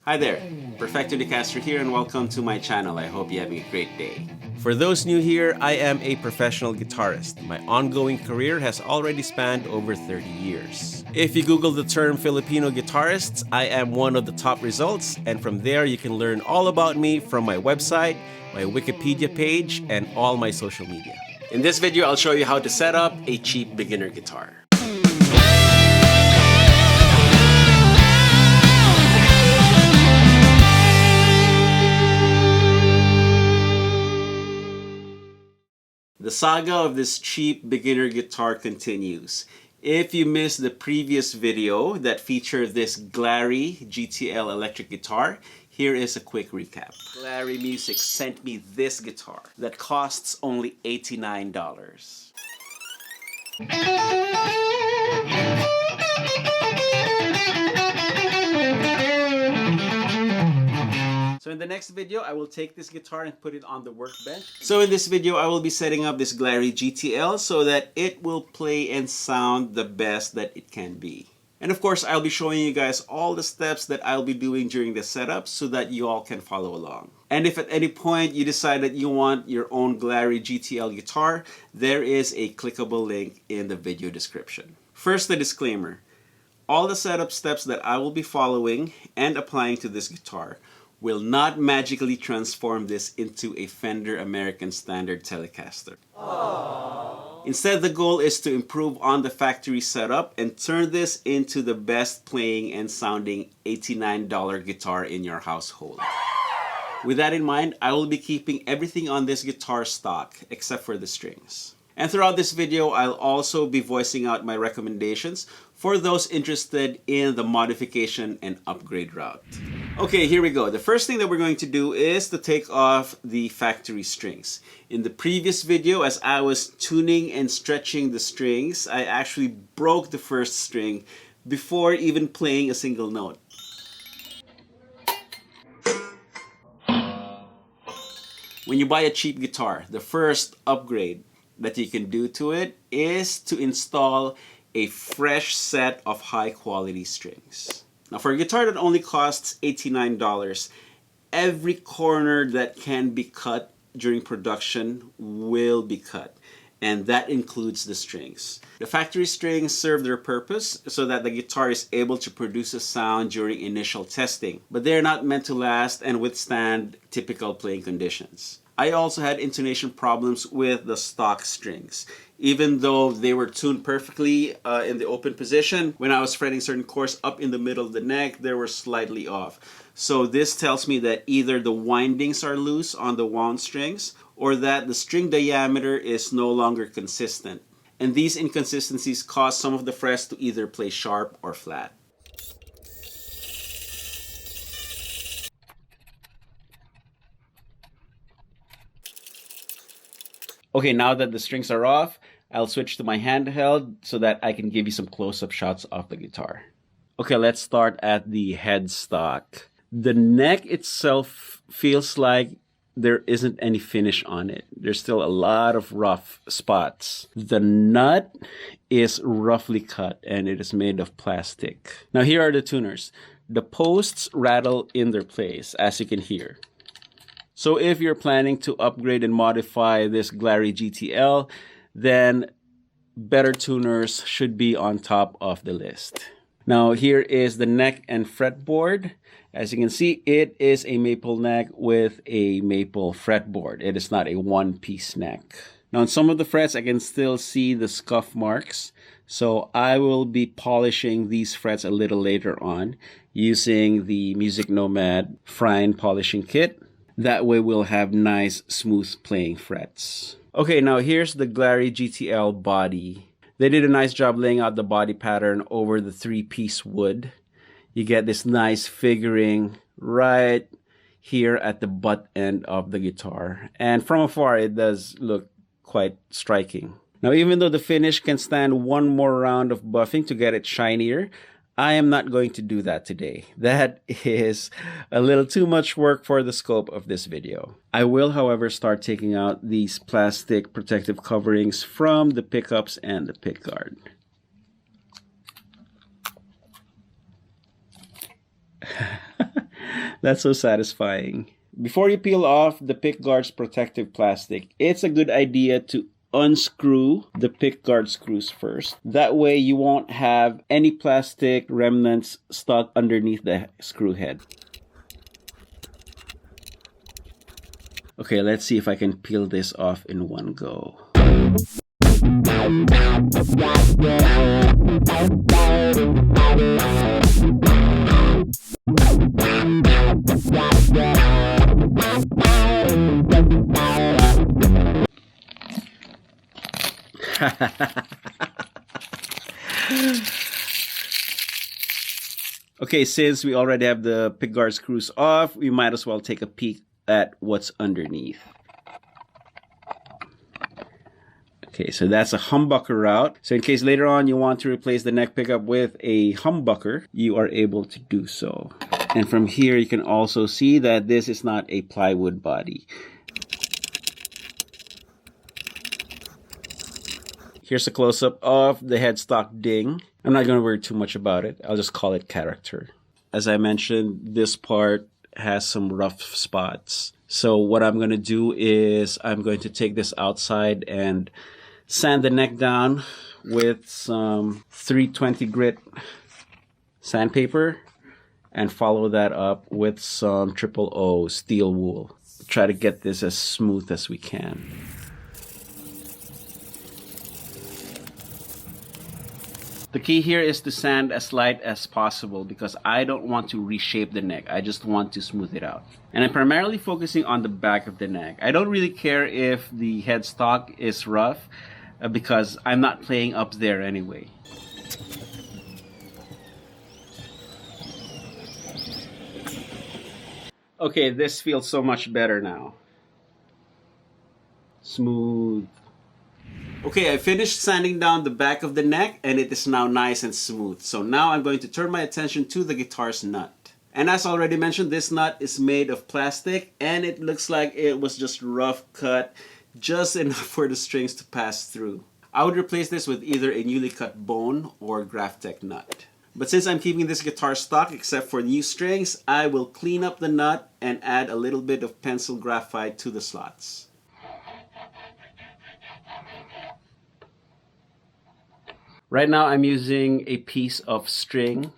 Hi there, Perfecto here and welcome to my channel. I hope you're having a great day. For those new here, I am a professional guitarist. My ongoing career has already spanned over 30 years. If you Google the term Filipino guitarists, I am one of the top results, and from there you can learn all about me from my website, my Wikipedia page, and all my social media. In this video, I'll show you how to set up a cheap beginner guitar. The saga of this cheap beginner guitar continues. If you missed the previous video that featured this Glarry GTL electric guitar, here is a quick recap. Glarry Music sent me this guitar that costs only $89. So in the next video, I will take this guitar and put it on the workbench. So in this video, I will be setting up this Glarry GTL so that it will play and sound the best that it can be. And of course, I'll be showing you guys all the steps that I'll be doing during the setup so that you all can follow along. And if at any point you decide that you want your own Glarry GTL guitar, there is a clickable link in the video description. First, the disclaimer. All the setup steps that I will be following and applying to this guitar will not magically transform this into a Fender American Standard Telecaster. Aww. Instead, the goal is to improve on the factory setup and turn this into the best playing and sounding $89 guitar in your household. With that in mind, I will be keeping everything on this guitar stock except for the strings. And throughout this video, I'll also be voicing out my recommendations for those interested in the modification and upgrade route. Okay, here we go. The first thing that we're going to do is to take off the factory strings. In the previous video, as I was tuning and stretching the strings, I actually broke the first string before even playing a single note. When you buy a cheap guitar, the first upgrade that you can do to it is to install a fresh set of high quality strings. Now for a guitar that only costs $89, every corner that can be cut during production will be cut, and that includes the strings. The factory strings serve their purpose so that the guitar is able to produce a sound during initial testing, but they're not meant to last and withstand typical playing conditions. I also had intonation problems with the stock strings. Even though they were tuned perfectly in the open position, when I was fretting certain chords up in the middle of the neck, they were slightly off. So this tells me that either the windings are loose on the wound strings or that the string diameter is no longer consistent. And these inconsistencies cause some of the frets to either play sharp or flat. Okay, now that the strings are off, I'll switch to my handheld so that I can give you some close-up shots of the guitar. Okay, let's start at the headstock. The neck itself feels like there isn't any finish on it. There's still a lot of rough spots. The nut is roughly cut and it is made of plastic. Now here are the tuners. The posts rattle in their place, as you can hear. So if you're planning to upgrade and modify this Glarry GTL, then better tuners should be on top of the list. Now here is the neck and fretboard. As you can see, it is a maple neck with a maple fretboard. It is not a one-piece neck. Now on some of the frets, I can still see the scuff marks. So I will be polishing these frets a little later on using the Music Nomad Fine Polishing Kit. That way we'll have nice, smooth playing frets. Okay, now here's the Glarry GTL body. They did a nice job laying out the body pattern over the three-piece wood. You get this nice figuring right here at the butt end of the guitar. And from afar, it does look quite striking. Now, even though the finish can stand one more round of buffing to get it shinier, I am not going to do that today. That is a little too much work for the scope of this video. I will, however, start taking out these plastic protective coverings from the pickups and the pickguard. That's so satisfying. Before you peel off the pickguard's protective plastic, it's a good idea to unscrew the pickguard screws first. That way you won't have any plastic remnants stuck underneath the screw head. Okay, let's see if I can peel this off in one go. Okay, since we already have the pickguard screws off, we might as well take a peek at what's underneath. Okay, so that's a humbucker route. So in case later on you want to replace the neck pickup with a humbucker, you are able to do so. And from here you can also see that this is not a plywood body. Here's a close-up of the headstock ding. I'm not going to worry too much about it. I'll just call it character. As I mentioned, this part has some rough spots. So what I'm going to do is I'm going to take this outside and sand the neck down with some 320 grit sandpaper and follow that up with some 000 steel wool. Try to get this as smooth as we can. The key here is to sand as light as possible because I don't want to reshape the neck. I just want to smooth it out. And I'm primarily focusing on the back of the neck. I don't really care if the headstock is rough because I'm not playing up there anyway. Okay, this feels so much better now. Smooth. Okay, I finished sanding down the back of the neck and it is now nice and smooth. So now I'm going to turn my attention to the guitar's nut. And as already mentioned, this nut is made of plastic and it looks like it was just rough cut, just enough for the strings to pass through. I would replace this with either a newly cut bone or graphite nut. But since I'm keeping this guitar stock except for new strings, I will clean up the nut and add a little bit of pencil graphite to the slots. Right now I'm using a piece of string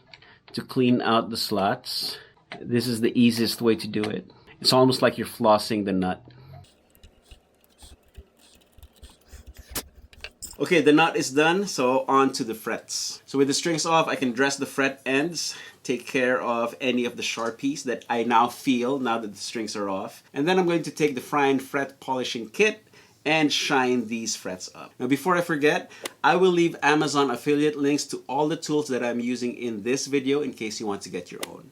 to clean out the slots. This is the easiest way to do it. It's almost like you're flossing the nut. Okay, the nut is done, so on to the frets. So with the strings off, I can dress the fret ends, take care of any of the sharpies that I now feel now that the strings are off. And then I'm going to take the fine fret polishing kit and shine these frets up. Now before I forget, I will leave Amazon affiliate links to all the tools that I'm using in this video in case you want to get your own.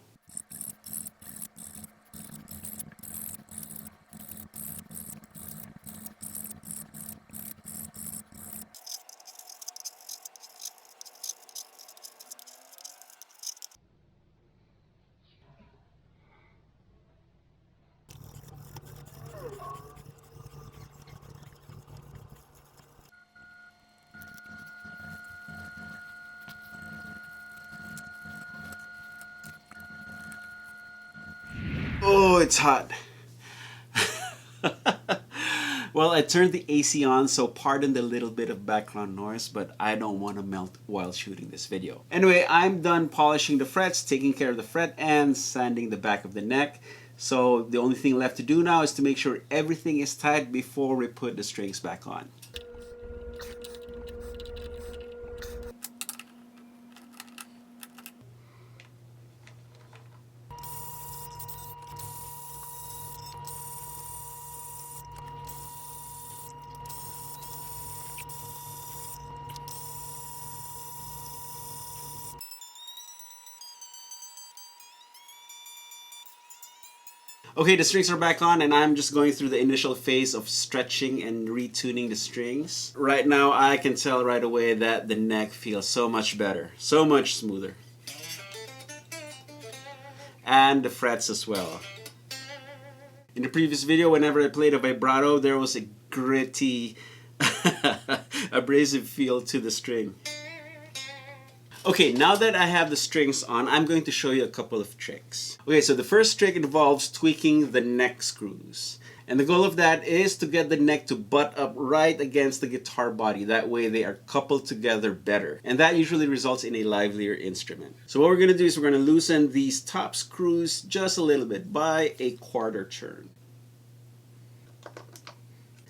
Oh, it's hot. Well, I turned the AC on, so pardon the little bit of background noise, but I don't want to melt while shooting this video. Anyway, I'm done polishing the frets, taking care of the fret ends, sanding the back of the neck. So the only thing left to do now is to make sure everything is tight before we put the strings back on. Okay, the strings are back on and I'm just going through the initial phase of stretching and retuning the strings. Right now I can tell right away that the neck feels so much better, so much smoother. And the frets as well. In the previous video, whenever I played a vibrato, there was a gritty, abrasive feel to the string. Okay, now that I have the strings on, I'm going to show you a couple of tricks. Okay, so the first trick involves tweaking the neck screws. And the goal of that is to get the neck to butt up right against the guitar body. That way they are coupled together better. And that usually results in a livelier instrument. So what we're going to do is we're going to loosen these top screws just a little bit by a quarter turn.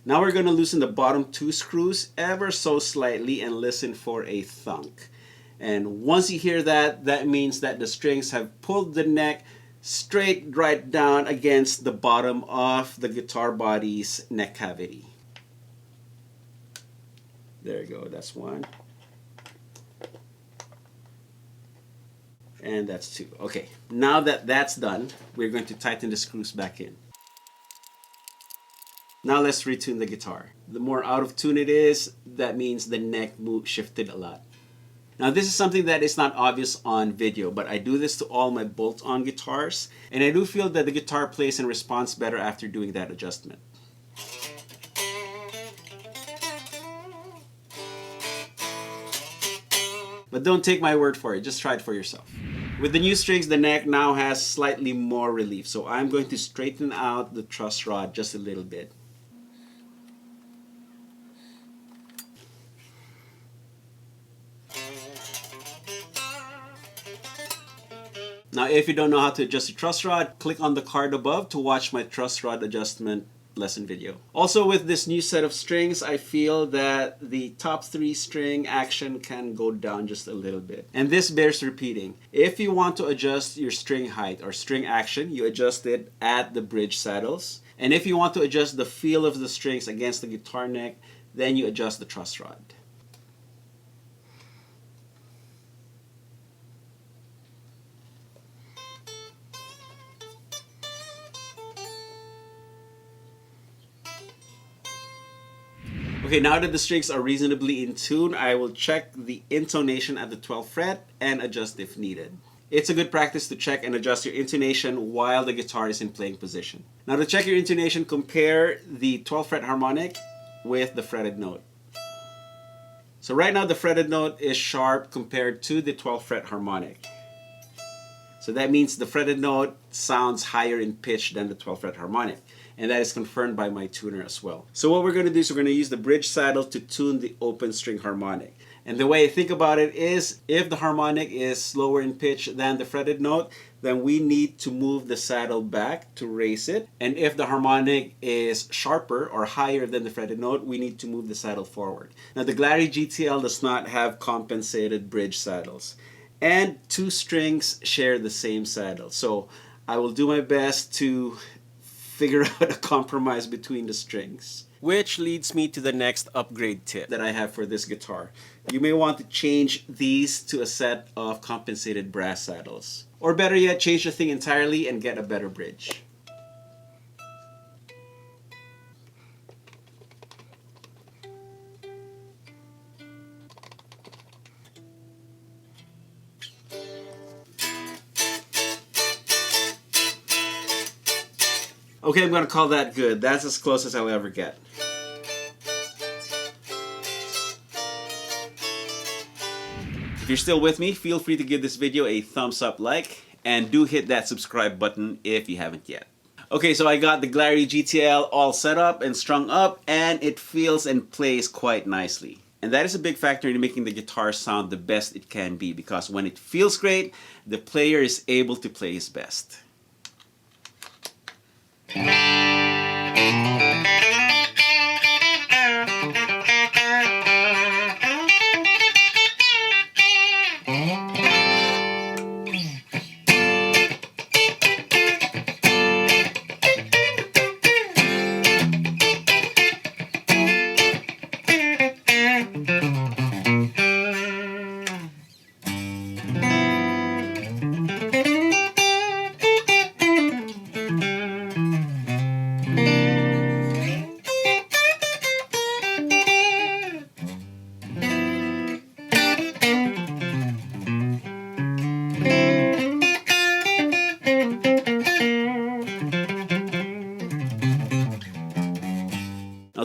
Now we're going to loosen the bottom two screws ever so slightly and listen for a thunk. And once you hear that, that means that the strings have pulled the neck straight right down against the bottom of the guitar body's neck cavity. There you go, that's one. And that's two. Okay, now that that's done, we're going to tighten the screws back in. Now let's retune the guitar. The more out of tune it is, that means the neck shifted a lot. Now this is something that is not obvious on video, but I do this to all my bolt-on guitars, and I do feel that the guitar plays and responds better after doing that adjustment. But don't take my word for it, just try it for yourself. With the new strings, the neck now has slightly more relief, so I'm going to straighten out the truss rod just a little bit. Now, if you don't know how to adjust your truss rod, click on the card above to watch my truss rod adjustment lesson video. Also, with this new set of strings, I feel that the top three string action can go down just a little bit. And this bears repeating. If you want to adjust your string height or string action, you adjust it at the bridge saddles. And if you want to adjust the feel of the strings against the guitar neck, then you adjust the truss rod. Okay, now that the strings are reasonably in tune, I will check the intonation at the 12th fret and adjust if needed. It's a good practice to check and adjust your intonation while the guitar is in playing position. Now to check your intonation, compare the 12th fret harmonic with the fretted note. So right now the fretted note is sharp compared to the 12th fret harmonic. So that means the fretted note sounds higher in pitch than the 12th fret harmonic. And that is confirmed by my tuner as well. So what we're going to do is we're going to use the bridge saddle to tune the open string harmonic. And the way I think about it is, if the harmonic is slower in pitch than the fretted note, then we need to move the saddle back to raise it. And if the harmonic is sharper or higher than the fretted note, we need to move the saddle forward. Now the Glarry GTL does not have compensated bridge saddles. And two strings share the same saddle. So I will do my best to figure out a compromise between the strings. Which leads me to the next upgrade tip that I have for this guitar. You may want to change these to a set of compensated brass saddles. Or better yet, change the thing entirely and get a better bridge. Okay, I'm gonna call that good. That's as close as I'll ever get. If you're still with me, feel free to give this video a thumbs up like, and do hit that subscribe button if you haven't yet. Okay, so I got the Glarry GTL all set up and strung up, and it feels and plays quite nicely. And that is a big factor in making the guitar sound the best it can be, because when it feels great, the player is able to play his best.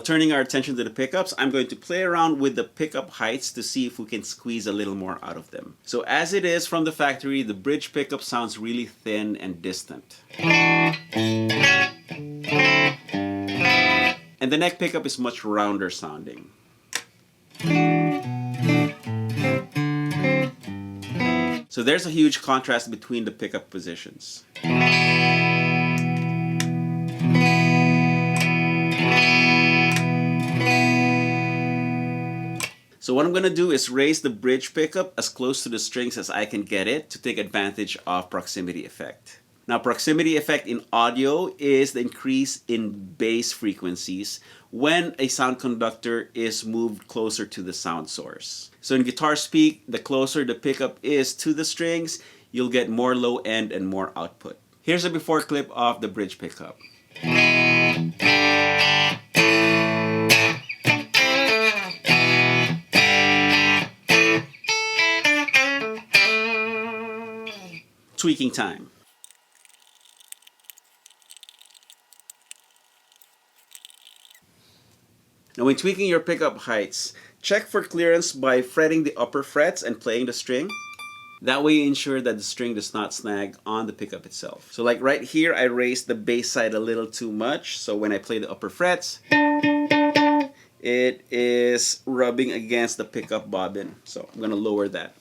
turning our attention to the pickups, I'm going to play around with the pickup heights to see if we can squeeze a little more out of them. So as it is from the factory, the bridge pickup sounds really thin and distant. And the neck pickup is much rounder sounding. So there's a huge contrast between the pickup positions. So what I'm going to do is raise the bridge pickup as close to the strings as I can get it to take advantage of proximity effect. Now, proximity effect in audio is the increase in bass frequencies when a sound conductor is moved closer to the sound source. So in guitar speak, the closer the pickup is to the strings, you'll get more low end and more output. Here's a before clip of the bridge pickup. Tweaking time. Now when tweaking your pickup heights, check for clearance by fretting the upper frets and playing the string. That way you ensure that the string does not snag on the pickup itself. So like right here, I raised the bass side a little too much. So when I play the upper frets, it is rubbing against the pickup bobbin. So I'm going to lower that.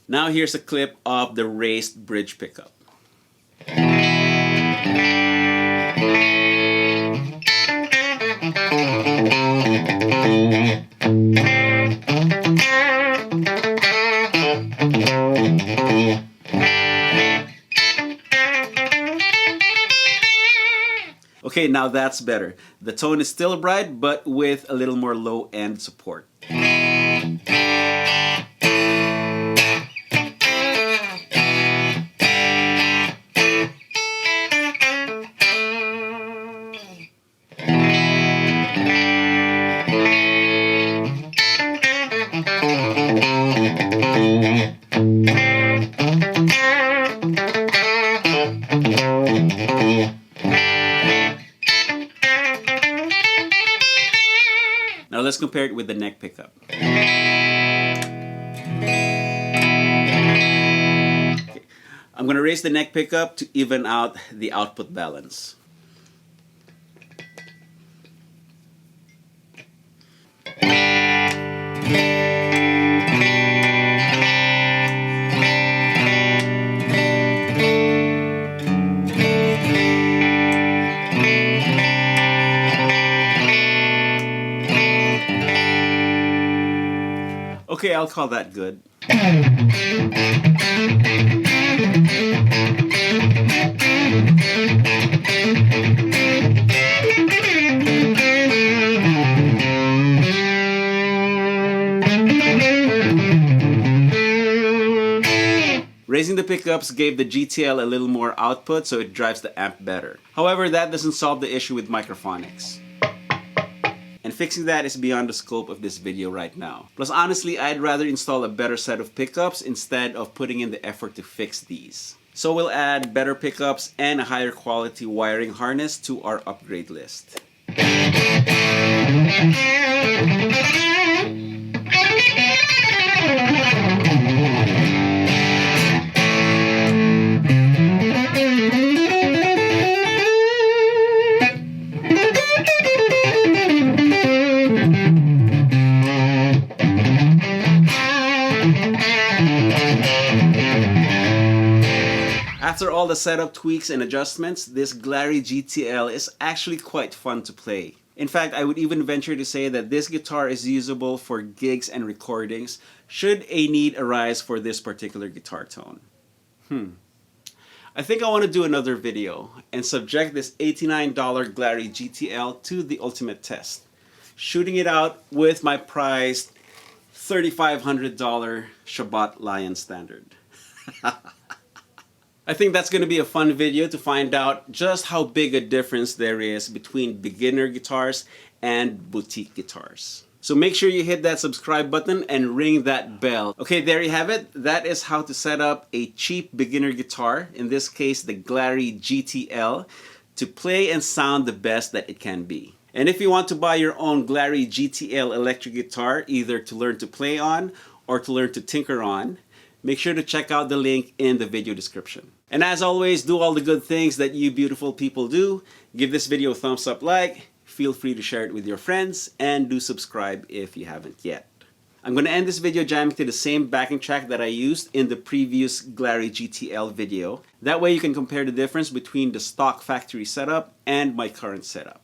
Now here's a clip of the raised bridge pickup. Okay, now that's better. The tone is still bright, but with a little more low end support. Now let's compare it with the neck pickup. Okay. I'm going to raise the neck pickup to even out the output balance. Okay, I'll call that good. Raising the pickups gave the GTL a little more output, so it drives the amp better. However, that doesn't solve the issue with microphonics. And fixing that is beyond the scope of this video right now. Plus, honestly, I'd rather install a better set of pickups instead of putting in the effort to fix these. So we'll add better pickups and a higher quality wiring harness to our upgrade list. After all the setup tweaks and adjustments, this Glarry GTL is actually quite fun to play. In fact, I would even venture to say that this guitar is usable for gigs and recordings should a need arise for this particular guitar tone. I think I want to do another video and subject this $89 Glarry GTL to the ultimate test, shooting it out with my prized $3,500 Shabbat Lion Standard. I think that's going to be a fun video to find out just how big a difference there is between beginner guitars and boutique guitars. So make sure you hit that subscribe button and ring that bell. Okay, there you have it. That is how to set up a cheap beginner guitar, in this case the Glarry GTL, to play and sound the best that it can be. And if you want to buy your own Glarry GTL electric guitar, either to learn to play on or to learn to tinker on, make sure to check out the link in the video description. And as always, do all the good things that you beautiful people do. Give this video a thumbs up like, feel free to share it with your friends, and do subscribe if you haven't yet. I'm going to end this video jamming to the same backing track that I used in the previous Glarry GTL video. That way you can compare the difference between the stock factory setup and my current setup.